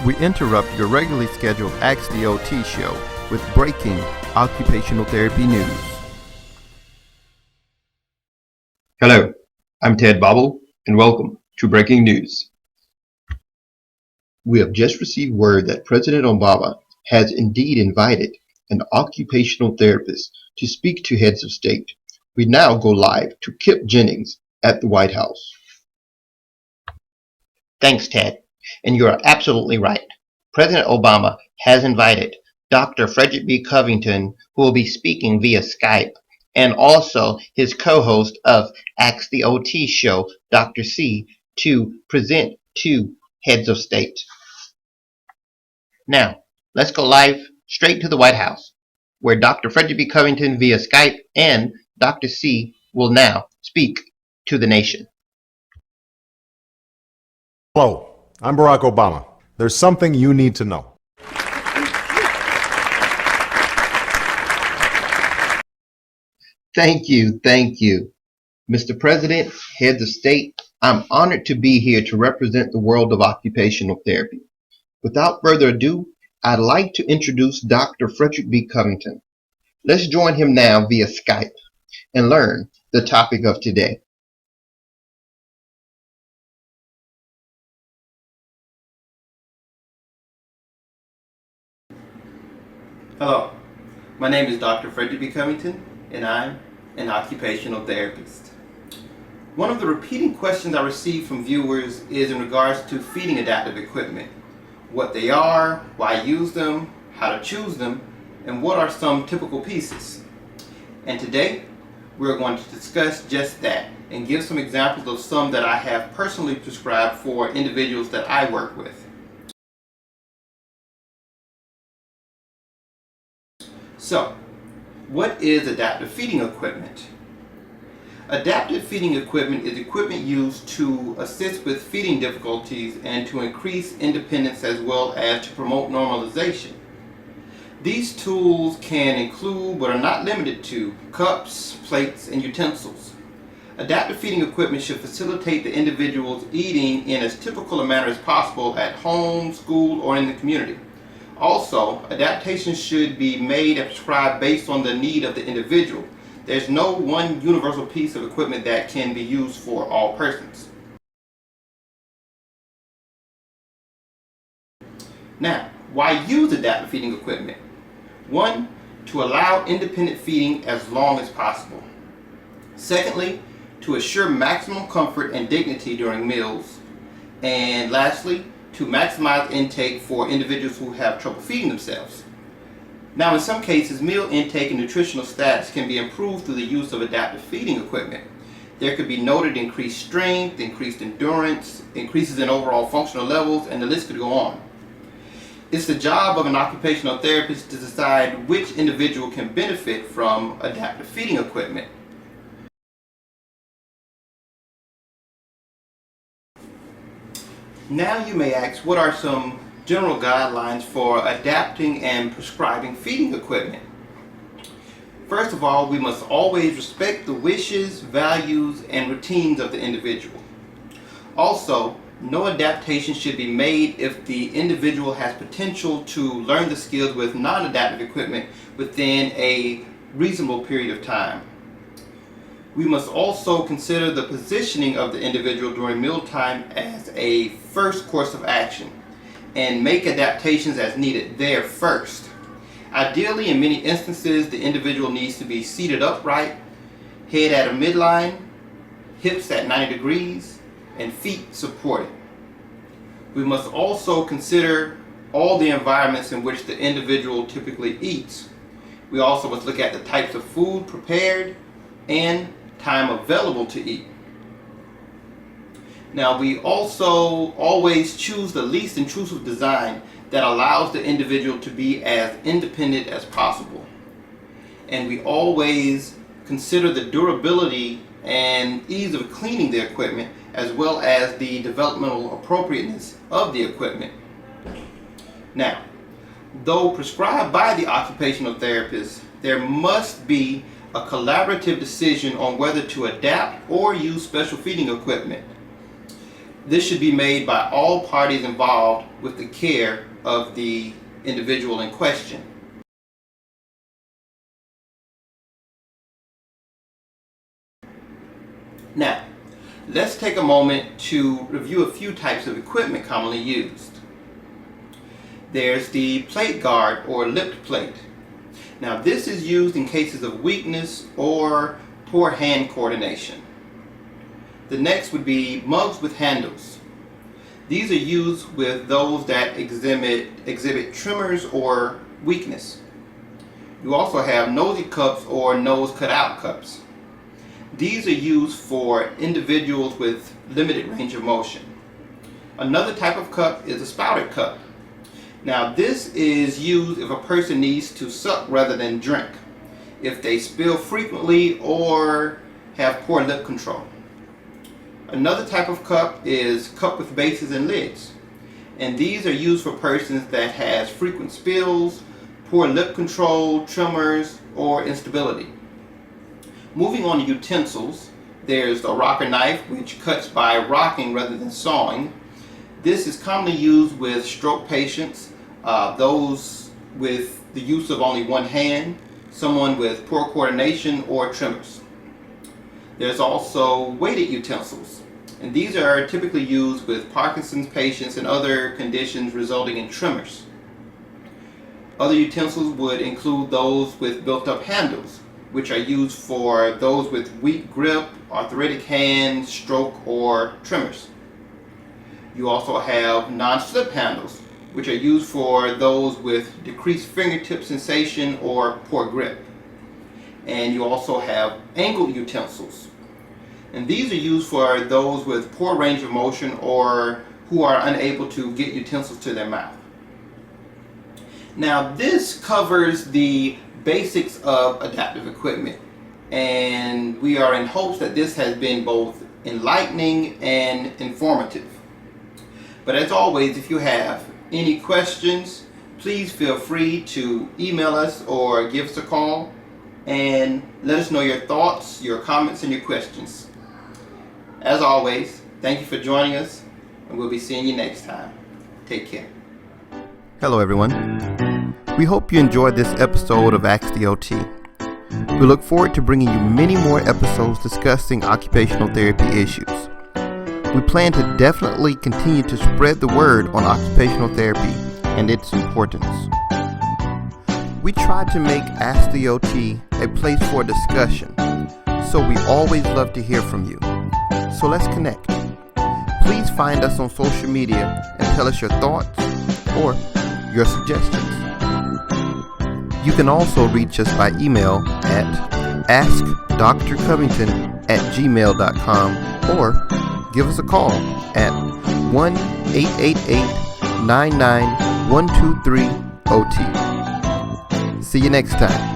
we interrupt your regularly scheduled Ask the OT show with breaking occupational therapy news. Hello, I'm Ted Bobble, and welcome to Breaking News. We have just received word that President Obama has indeed invited an occupational therapist to speak to heads of state. We now go live to Kip Jennings at the White House. Thanks, Ted. And you are absolutely right. President Obama has invited Dr. Frederick B. Covington, who will be speaking via Skype, and also his co-host of Ask the OT show, Dr. C, to present to heads of state. Now, let's go live straight to the White House, where Dr. Frederick B. Covington via Skype and Dr. C will now speak to the nation. Hello, I'm Barack Obama. There's something you need to know. Thank you. Mr. President, heads of state, I'm honored to be here to represent the world of occupational therapy. Without further ado, I'd like to introduce Dr. Frederick B. Covington. Let's join him now via Skype and learn the topic of today. Hello, my name is Dr. Frederick B. Covington, and I'm an occupational therapist. One of the repeating questions I receive from viewers is in regards to feeding adaptive equipment. What they are, why use them, how to choose them, and what are some typical pieces. And today, we're going to discuss just that and give some examples of some that I have personally prescribed for individuals that I work with. So, what is adaptive feeding equipment? Adaptive feeding equipment is equipment used to assist with feeding difficulties and to increase independence as well as to promote normalization. These tools can include, but are not limited to, cups, plates, and utensils. Adaptive feeding equipment should facilitate the individual's eating in as typical a manner as possible at home, school, or in the community. Also, adaptations should be made and prescribed based on the need of the individual. There's no one universal piece of equipment that can be used for all persons. Now, why use adaptive feeding equipment? 1, to allow independent feeding as long as possible. Secondly, to assure maximum comfort and dignity during meals. And lastly, to maximize intake for individuals who have trouble feeding themselves. Now, in some cases, meal intake and nutritional status can be improved through the use of adaptive feeding equipment. There could be noted increased strength, increased endurance, increases in overall functional levels, and the list could go on. It's the job of an occupational therapist to decide which individual can benefit from adaptive feeding equipment. Now you may ask, what are some general guidelines for adapting and prescribing feeding equipment? First of all, we must always respect the wishes, values, and routines of the individual. Also, no adaptation should be made if the individual has potential to learn the skills with non-adaptive equipment within a reasonable period of time. We must also consider the positioning of the individual during mealtime as a first course of action and make adaptations as needed there first. Ideally, in many instances, the individual needs to be seated upright, head at a midline, hips at 90 degrees, and feet supported. We must also consider all the environments in which the individual typically eats. We also must look at the types of food prepared and time available to eat. Now, we also always choose the least intrusive design that allows the individual to be as independent as possible. And we always consider the durability and ease of cleaning the equipment as well as the developmental appropriateness of the equipment. Now, though prescribed by the occupational therapist, there must be a collaborative decision on whether to adapt or use special feeding equipment. This should be made by all parties involved with the care of the individual in question. Now, let's take a moment to review a few types of equipment commonly used. There's the plate guard or lipped plate. Now, this is used in cases of weakness or poor hand coordination. The next would be mugs with handles. These are used with those that exhibit tremors or weakness. You also have nosy cups or nose cutout cups. These are used for individuals with limited range of motion. Another type of cup is a spouted cup. Now, this is used if a person needs to suck rather than drink, if they spill frequently or have poor lip control. Another type of cup is cup with bases and lids, and these are used for persons that has frequent spills, poor lip control, tremors, or instability. Moving on to utensils, there's the rocker knife, which cuts by rocking rather than sawing. This is commonly used with stroke patients, those with the use of only one hand, someone with poor coordination, or tremors. There's also weighted utensils, and these are typically used with Parkinson's patients and other conditions resulting in tremors. Other utensils would include those with built-up handles, which are used for those with weak grip, arthritic hands, stroke, or tremors. You also have non-slip handles, which are used for those with decreased fingertip sensation or poor grip. And you also have angled utensils. And these are used for those with poor range of motion or who are unable to get utensils to their mouth. Now, this covers the basics of adaptive equipment, and we are in hopes that this has been both enlightening and informative. But as always, if you have any questions, please feel free to email us or give us a call and let us know your thoughts, your comments, and your questions. As always, thank you for joining us, and we'll be seeing you next time. Take care. Hello, everyone. We hope you enjoyed this episode of Ask the OT. We look forward to bringing you many more episodes discussing occupational therapy issues. We plan to definitely continue to spread the word on occupational therapy and its importance. We try to make Ask the OT a place for discussion, so we always love to hear from you. So let's connect. Please find us on social media and tell us your thoughts or your suggestions. You can also reach us by email at askdrcovington@gmail.com or give us a call at 1-888-99-123-OT. See you next time.